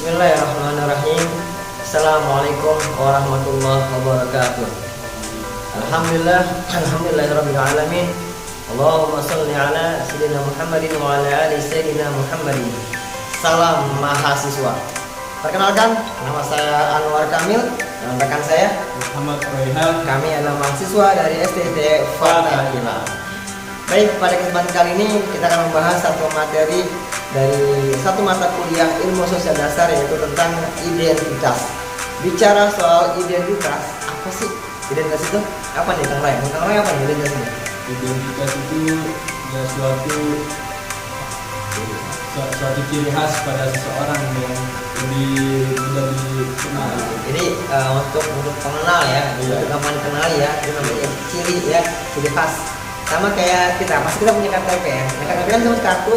Bismillahirrahmanirrahim. Assalamualaikum warahmatullahi wabarakatuh. Alhamdulillahirabbil alamin. Allahumma shalli ala sayyidina Muhammadin wa ala ali sayyidina Muhammadin. Salam mahasiswa. Perkenalkan, nama saya Anwar Kamil dan rekan saya Muhammad Raihan. Kami adalah mahasiswa dari STT Fathahillah. Baik, pada kesempatan kali ini kita akan membahas satu materi dari satu mata kuliah ilmu sosial dasar, yaitu tentang identitas. Bicara soal identitas, apa sih identitas itu? Apa nih Kang Ray? Kang Ray apa nih identitasnya? Identitas itu ya suatu ciri khas pada seseorang yang lebih mudah dikenal. Jadi untuk pengenal ya, untuk gampang dikenali ya, itu namanya ciri ya, ciri khas. Sama kayak kita, pasti kita punya KTP ya. KTP kan cuma kartu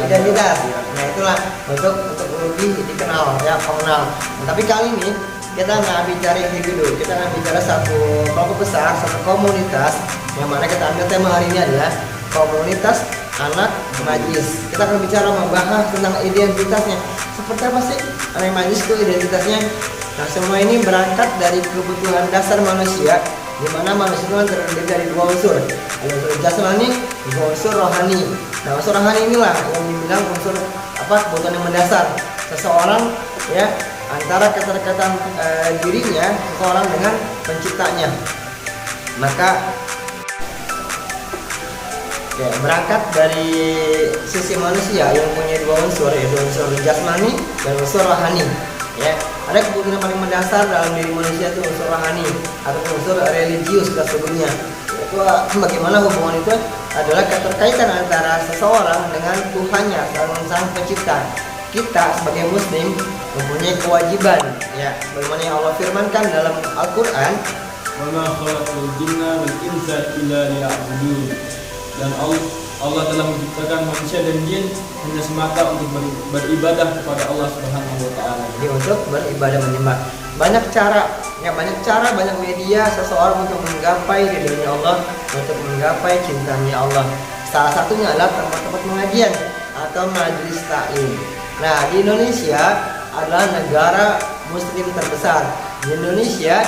identitas. Nah itulah untuk lebih dikenal ya, pengenal. Nah, tapi kali ini kita nggak bicara individu, kita akan bicara satu kelompok besar, satu komunitas, yang mana kita ambil tema hari ini adalah komunitas anak majlis. Kita akan bicara membahas tentang identitasnya. Seperti apa sih anak majlis itu identitasnya? Nah, semua ini berangkat dari kebutuhan dasar manusia, di mana manusia itu terdiri dari dua unsur, unsur jasmani, unsur rohani. Nah, unsur rohani inilah yang dibilang unsur kebutuhan yang mendasar seseorang ya, antara keterkaitan dirinya seseorang dengan penciptanya. Maka ya, berangkat dari sisi manusia yang punya dua unsur, yaitu unsur jasmani dan unsur rohani. Ya, ada kebutuhan paling mendasar dalam diri manusia itu unsur rohani atau unsur religius kita sebutnya. Itu bagaimana hubungan itu adalah keterkaitan antara seseorang dengan Tuhannya, sang pencipta. Kita sebagai muslim mempunyai kewajiban ya, bagaimana yang Allah firmankan dalam Al-Qur'an, "Wa ma khalaqul jinna wal insa illa liya'budun." Dan Allah telah menciptakan manusia dan jin hanya semata untuk beribadah kepada Allah Subhanahu wa taala. Jadi untuk beribadah menyembah. Banyak cara, banyak media seseorang untuk menggapai ridhonya Allah, untuk menggapai cintanya Allah. Salah satunya adalah tempat-tempat pengajian atau majelis taklim. Nah, di Indonesia adalah negara muslim terbesar. Di Indonesia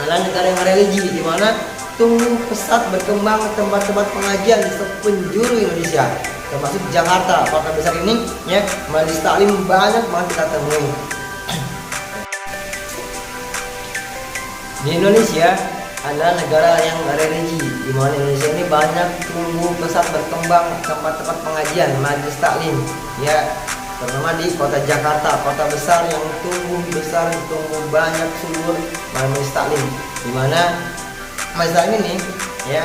adalah negara yang religi, di mana tumbuh pesat berkembang tempat-tempat pengajian di sepenjuru Indonesia, termasuk Jakarta, kota besar ini ya, majelis taklim banyak banget kita temui. Di Indonesia adalah negara yang religi, di mana Indonesia ini banyak tumbuh pesat berkembang tempat-tempat pengajian, majelis taklim ya, terutama di kota Jakarta, kota besar yang tumbuh besar, tumbuh banyak subur majelis taklim, di mana majelis taklim ini ya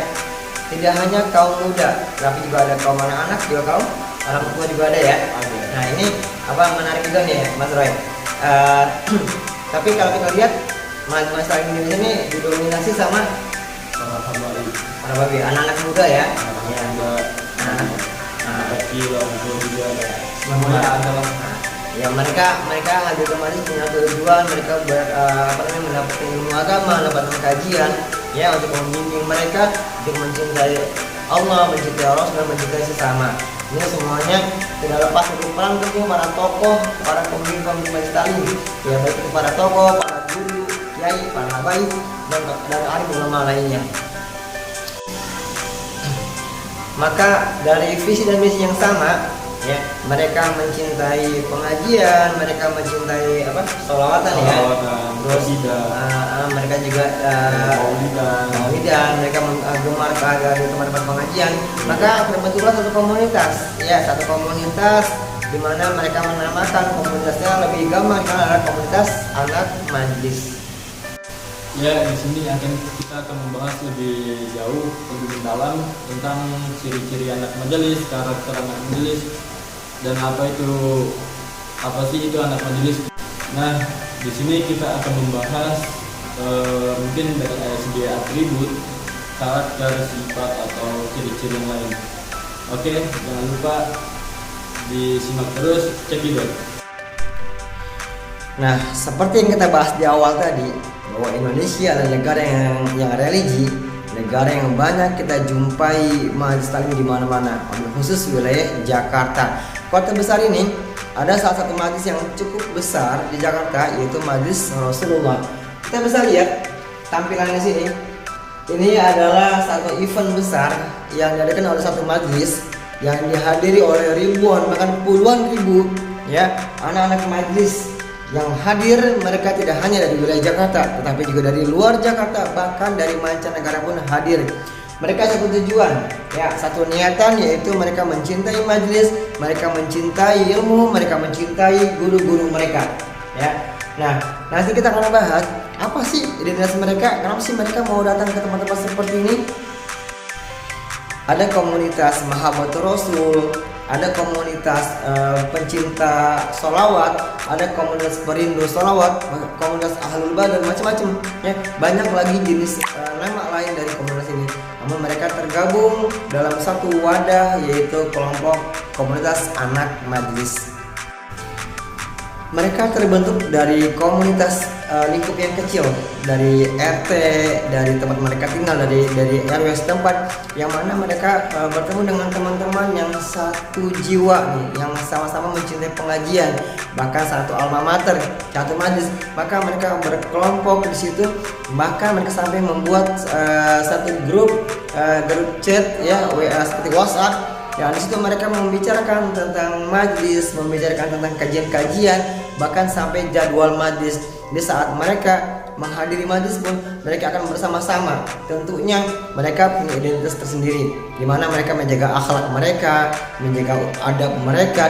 tidak hanya kaum muda, tapi juga ada kaum anak-anak, juga kaum orang tua juga ada ya. Nah, ini menarik juga nih ya, Mas Roy. Tapi kalau kita lihat majelis taklim di sini didominasi sama para babi, anak-anak muda ya. Anak kecil, orang tua juga ada. Semuanya ada. Ya, mereka hadir ke majelis punya tujuan, mereka mendapatkan ilmu agama, mendapatkan kajian ya, untuk membimbing mereka untuk mencintai Allah, mencintai Allah dan mencintai sesama. Ini semuanya tidak lepas dari peran tentu para tokoh, para pemimpin majelis taklim ya, baik itu para tokoh, para guru, kiai, para habaib dan alim ulama lainnya. Maka dari visi dan misi yang sama ya, mereka mencintai pengajian, mereka mencintai sholawatan ya, terus mereka juga maulidan, mereka gemar ke tempat-tempat pengajian. Maka terbentuklah satu komunitas ya, satu komunitas di mana mereka menamakan komunitasnya lebih gampang adalah komunitas anak majlis. Ya, di sini kita akan membahas lebih jauh, lebih dalam tentang ciri-ciri anak majelis, karakter anak majelis, dan apa sih itu anak majelis. Nah, di sini kita akan membahas mungkin dari segi atribut, karakter, sifat atau ciri-ciri yang lain. Oke, jangan lupa disimak terus, cekidot. Nah, seperti yang kita bahas di awal tadi, bahwa Indonesia adalah negara yang religi, negara yang banyak kita jumpai majelis taklim di mana-mana, khusus wilayah Jakarta. kota besar ini ada salah satu majelis yang cukup besar di Jakarta, yaitu Majelis Rasulullah. Kita bisa lihat tampilannya sini. Ini adalah satu event besar yang diadakan oleh satu majelis yang dihadiri oleh ribuan bahkan puluhan ribu ya anak-anak majelis yang hadir. Mereka tidak hanya dari wilayah Jakarta tetapi juga dari luar Jakarta, bahkan dari mancanegara pun hadir. Mereka satu tujuan ya, satu niatan, yaitu mereka mencintai majelis, mereka mencintai ilmu, mereka mencintai guru-guru mereka ya. Nah, nanti kita akan bahas apa sih identitas mereka, kenapa sih mereka mau datang ke tempat-tempat seperti ini. Ada komunitas Mahabbatur Rasul, ada komunitas pencinta sholawat, ada komunitas perindu sholawat, komunitas ahlul badar, macam-macam ya. Banyak lagi jenis nama lain dari komunitas ini, namun mereka tergabung dalam satu wadah, yaitu kelompok komunitas anak majelis. Mereka terbentuk dari komunitas lingkup yang kecil, dari RT, dari tempat mereka tinggal, dari RW setempat, yang mana mereka bertemu dengan teman-teman yang satu jiwa nih, yang sama-sama mencintai pengajian, bahkan satu alma mater, satu majelis. Maka mereka berkelompok di situ, bahkan mereka sampai membuat satu grup chat ya, WA seperti WhatsApp. Ya, di situ mereka membicarakan tentang majelis, membicarakan tentang kajian-kajian, bahkan sampai jadwal majelis. Di saat mereka menghadiri majelis pun mereka akan bersama-sama. Tentunya mereka punya identitas tersendiri, di mana mereka menjaga akhlak mereka, menjaga adab mereka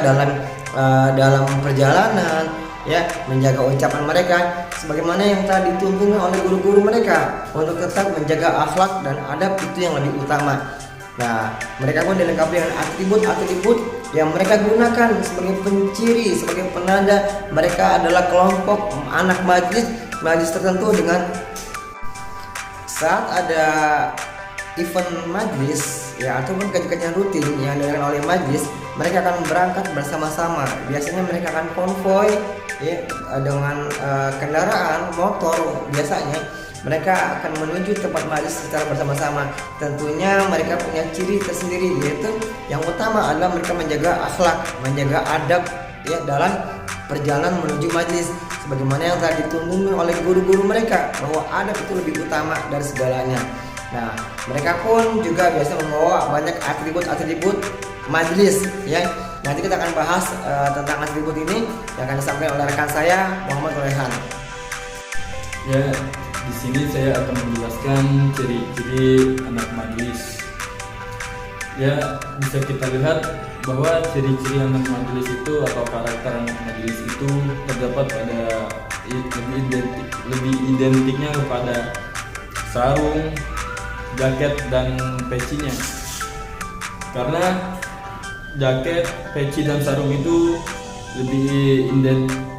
dalam perjalanan, ya, menjaga ucapan mereka sebagaimana yang telah dituntun oleh guru-guru mereka untuk tetap menjaga akhlak dan adab, itu yang lebih utama. Nah, mereka pun dilengkapi dengan atribut-atribut yang mereka gunakan sebagai penciri, sebagai penanda mereka adalah kelompok anak majelis tertentu. Dengan saat ada event majelis ya, ataupun kajian rutin yang dilakukan oleh majelis, mereka akan berangkat bersama-sama. Biasanya mereka akan konvoy ya, dengan kendaraan motor. Biasanya mereka akan menuju tempat majelis secara bersama-sama. Tentunya mereka punya ciri tersendiri, yaitu yang utama adalah mereka menjaga akhlak, menjaga adab ya dalam perjalanan menuju majelis, sebagaimana yang telah dituntun oleh guru-guru mereka bahwa adab itu lebih utama dari segalanya. Nah, mereka pun juga biasa membawa banyak atribut-atribut majelis ya. Nanti kita akan bahas tentang atribut ini yang akan disampaikan oleh rekan saya, Muhammad Rehan. Ya, di sini saya akan menjelaskan ciri-ciri anak majelis. Ya, bisa kita lihat bahwa ciri-ciri anak majelis itu atau karakter anak majelis itu terdapat pada lebih identiknya kepada sarung, jaket dan pecinya. Karena jaket, peci dan sarung itu lebih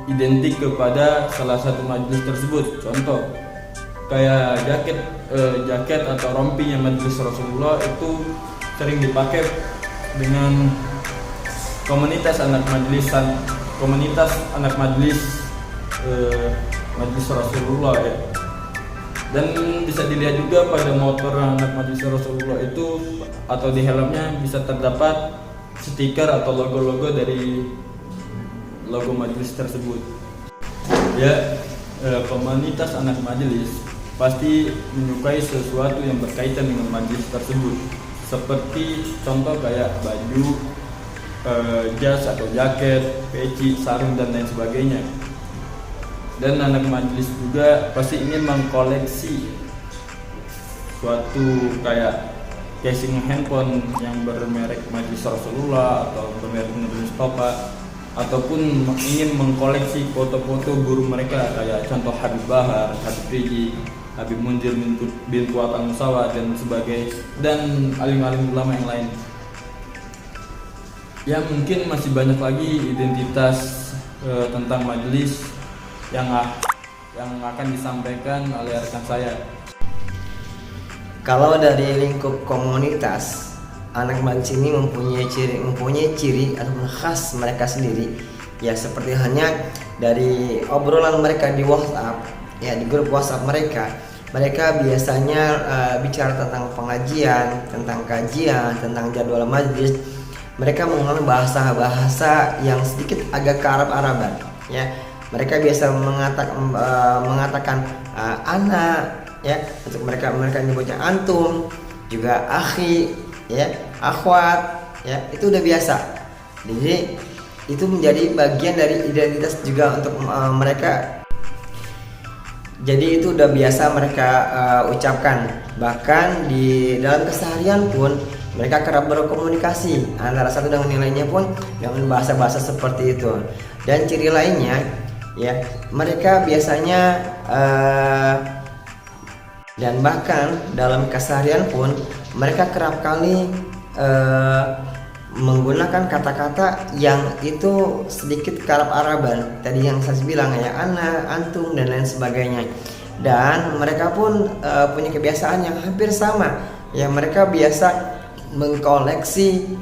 identik kepada salah satu majelis tersebut. Contoh kayak jaket atau rompinya majelis Rasulullah itu sering dipakai dengan komunitas anak majelis majelis Rasulullah ya. Dan bisa dilihat juga pada motor anak majelis Rasulullah itu atau di helmnya bisa terdapat stiker atau logo-logo dari logo majelis tersebut. Ya, komunitas anak majelis pasti menyukai sesuatu yang berkaitan dengan majelis tersebut, seperti contoh kayak baju, jas atau jaket, peci, sarung dan lain sebagainya. Dan anak majelis juga pasti ingin mengkoleksi suatu kayak casing handphone yang bermerek majelis Rasulullah atau bermerek Majelis Topa, ataupun ingin mengkoleksi foto-foto guru mereka kayak contoh Habib Bahar, Habib Riji, Habib Munzir bin Fuad Al-Musawa dan sebagainya, dan alim-alim ulama yang lain. Ya, mungkin masih banyak lagi identitas tentang majelis yang akan disampaikan oleh rekan saya. Kalau dari lingkup komunitas, anak majelis ini mempunyai ciri ataupun khas mereka sendiri. Ya, seperti hanya dari obrolan mereka di WhatsApp, ya di grup WhatsApp mereka biasanya bicara tentang pengajian, tentang kajian, tentang jadwal majelis. mereka menggunakan bahasa-bahasa yang sedikit agak ke Arab-Araban ya. Mereka biasa mengatakan ana ya, untuk mereka menyebutnya antum, juga akhi ya, akhwat ya, itu udah biasa. Jadi itu menjadi bagian dari identitas juga untuk mereka. Jadi itu udah biasa mereka ucapkan. Bahkan di dalam keseharian pun mereka kerap berkomunikasi antara satu dengan yang lainnya pun dengan bahasa-bahasa seperti itu. Dan ciri lainnya ya, mereka biasanya dan bahkan dalam keseharian pun mereka kerap kali menggunakan kata-kata yang itu sedikit ke Arab-Araban. Tadi yang saya bilang ya, ana, antum dan lain sebagainya. Dan mereka pun punya kebiasaan yang hampir sama ya, mereka biasa mengkoleksi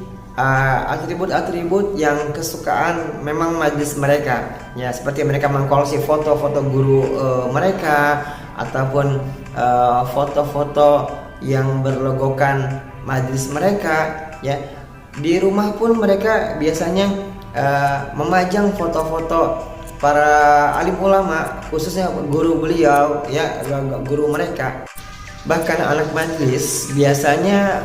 atribut-atribut yang kesukaan memang majelis mereka ya, seperti mereka mengkoleksi foto-foto guru mereka, ataupun foto-foto yang berlogokan majelis mereka ya. Di rumah pun mereka biasanya memajang foto-foto para alim ulama, khususnya guru beliau ya, guru mereka. Bahkan anak majelis biasanya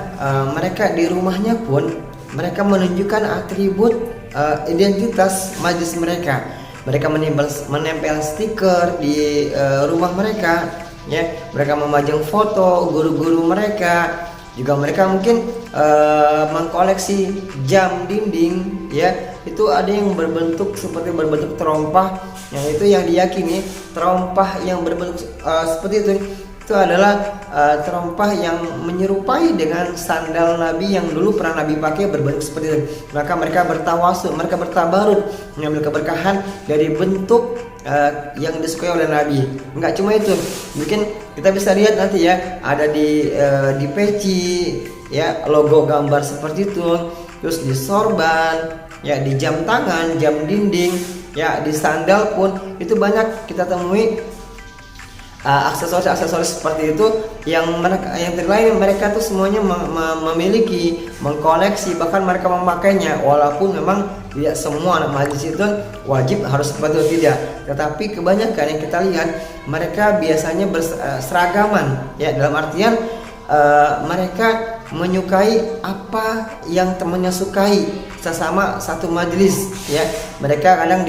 mereka di rumahnya pun mereka menunjukkan atribut identitas majelis mereka. Mereka menempel stiker di rumah mereka ya. Mereka memajang foto guru-guru mereka. Juga mereka mungkin mengkoleksi jam dinding ya. Itu ada yang berbentuk seperti berbentuk terompah, yang itu yang diyakini terompah yang berbentuk seperti itu adalah terompah yang menyerupai dengan sandal Nabi yang dulu pernah Nabi pakai, berbentuk seperti itu. Maka mereka bertawasul, mereka bertabaruk mengambil keberkahan dari bentuk yang disukai oleh Nabi. Enggak cuma itu, mungkin kita bisa lihat nanti ya, ada di peci ya, logo gambar seperti itu. Terus di sorban ya, di jam tangan, jam dinding ya, di sandal pun itu banyak kita temui aksesoris seperti itu yang terlain. Mereka tuh semuanya memiliki, mengkoleksi, bahkan mereka memakainya, walaupun memang tidak semua anak majelis itu wajib harus seperti itu, tidak. Tetapi kebanyakan yang kita lihat mereka biasanya berseragaman ya, dalam artian mereka menyukai apa yang temannya sukai sesama satu majelis ya. Mereka kadang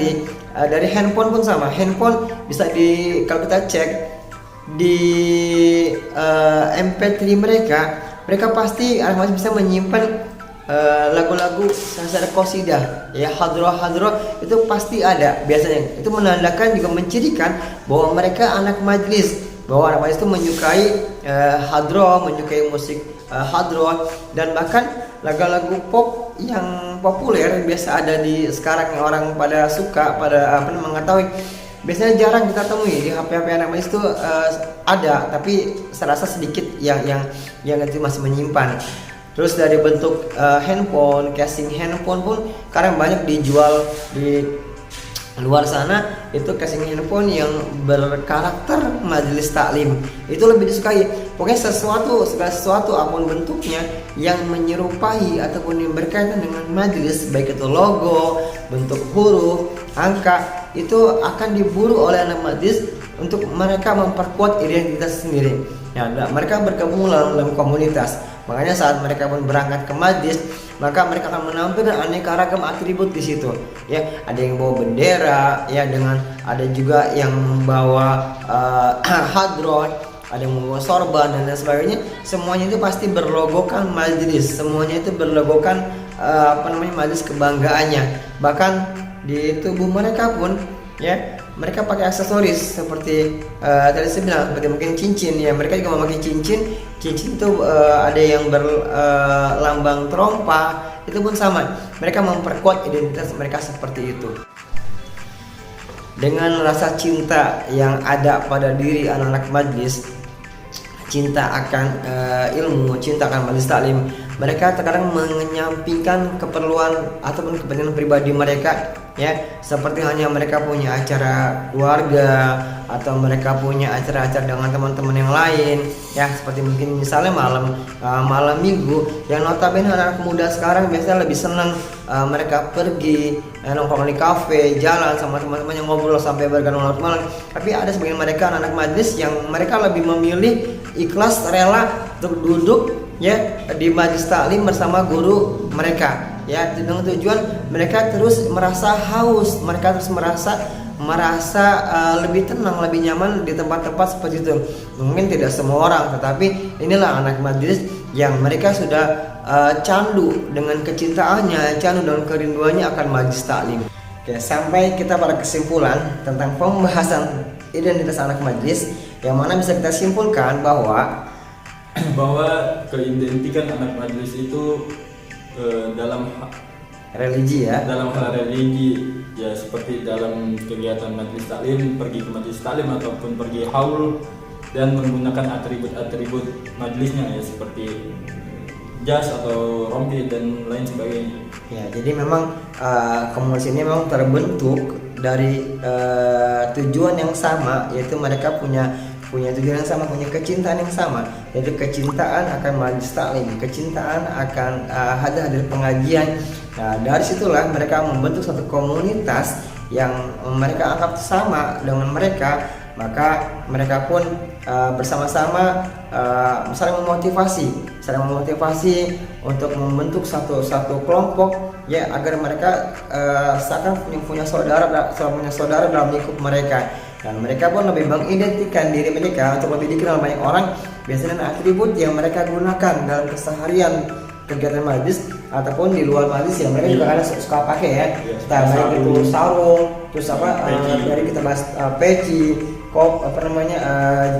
dari handphone pun sama. Handphone bisa kalau kita cek di MP3 mereka pasti masih bisa menyimpan lagu-lagu sasar qasidah ya, hadroh itu pasti ada biasanya. Itu menandakan juga mencirikan bahwa mereka anak majelis, bahwa anak majelis itu menyukai hadroh, menyukai musik hadroh. Dan bahkan lagu-lagu pop yang populer biasa ada di sekarang yang orang pada suka, pada mengetahui, biasanya jarang kita temui di HP anak majelis itu ada, tapi saya rasa sedikit yang itu masih menyimpan. Terus dari bentuk handphone, casing handphone pun kadang banyak dijual di luar sana. Itu casing handphone yang berkarakter majelis taklim itu lebih disukai. Pokoknya segala sesuatu apapun bentuknya yang menyerupai ataupun yang berkaitan dengan majelis, baik itu logo, bentuk huruf, angka, itu akan diburu oleh anak majelis untuk mereka memperkuat identitas sendiri ya. Mereka bergabung dalam komunitas. Makanya saat mereka pun berangkat ke majelis, maka mereka akan menampilkan aneka ragam atribut di situ ya. Ada yang bawa bendera ya, ada juga yang membawa hadroh, ada yang membawa sorban dan lain sebagainya. Semuanya itu pasti berlogokan majelis, semuanya itu berlogokan majelis kebanggaannya. Bahkan di tubuh mereka pun ya, mereka pakai aksesoris seperti tadi saya bilang, seperti mungkin cincin ya. Mereka juga memakai cincin itu ada yang berlambang terompah, itu pun sama. Mereka memperkuat identitas mereka seperti itu. Dengan rasa cinta yang ada pada diri anak-anak majlis, cinta akan ilmu, cinta akan majelis taklim, mereka terkadang menyampingkan keperluan ataupun kepentingan pribadi mereka ya, seperti hanya mereka punya acara keluarga atau mereka punya acara-acara dengan teman-teman yang lain, ya, seperti mungkin misalnya malam minggu yang notabene anak muda sekarang biasanya lebih senang mereka pergi nongkrong di kafe, jalan sama teman-teman yang ngobrol sampai bergadang larut malam. Tapi ada sebagian mereka anak majelis yang mereka lebih memilih ikhlas rela untuk duduk, ya, di majelis taklim bersama guru mereka, ya, dengan tujuan mereka terus merasa haus, mereka terus merasa lebih tenang, lebih nyaman di tempat-tempat seperti itu. Mungkin tidak semua orang, tetapi inilah anak majelis yang mereka sudah candu dengan kecintaannya, candu dengan kerinduannya akan majelis taklim. Oke, sampai kita pada kesimpulan tentang pembahasan identitas anak majelis, yang mana bisa kita simpulkan bahwa keidentikan anak majelis itu dalam religi, ya, dalam hal religi, ya, seperti dalam kegiatan majelis taklim, pergi ke majelis taklim ataupun pergi haul dan menggunakan atribut-atribut majelisnya, ya, seperti jas atau rompi dan lain sebagainya. Ya, jadi memang komunitas ini memang terbentuk dari tujuan yang sama, yaitu mereka punya tujuan yang sama, punya kecintaan yang sama, yaitu kecintaan akan majelis taklim, kecintaan akan hadir pengajian. Nah, dari situlah mereka membentuk satu komunitas yang mereka anggap sama dengan mereka, maka mereka pun bersama-sama saling memotivasi untuk membentuk satu kelompok, ya, agar mereka seakan punya saudara dalam lingkup mereka. Dan mereka pun lebih mengidentikan diri mereka untuk lebih dikenal banyak orang biasanya dengan atribut yang mereka gunakan dalam keseharian kegiatan majlis ataupun di luar majlis, yang mereka juga kadang suka pakai, ya. Kita baik itu sarung, terus dari kita bahas peci,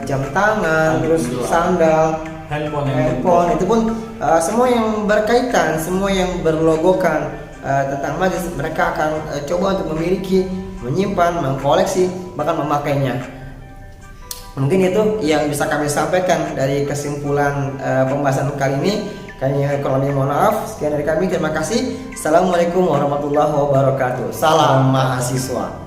jam tangan, terus sandal, handphone, itu pun semua yang berkaitan, semua yang berlogokan tentang majlis, mereka akan coba untuk memiliki, menyimpan, mengkoleksi, bahkan memakainya. Mungkin itu yang bisa kami sampaikan dari kesimpulan pembahasan kali ini. Kalau mohon maaf. Sekian dari kami, terima kasih. Assalamualaikum warahmatullahi wabarakatuh. Salam mahasiswa.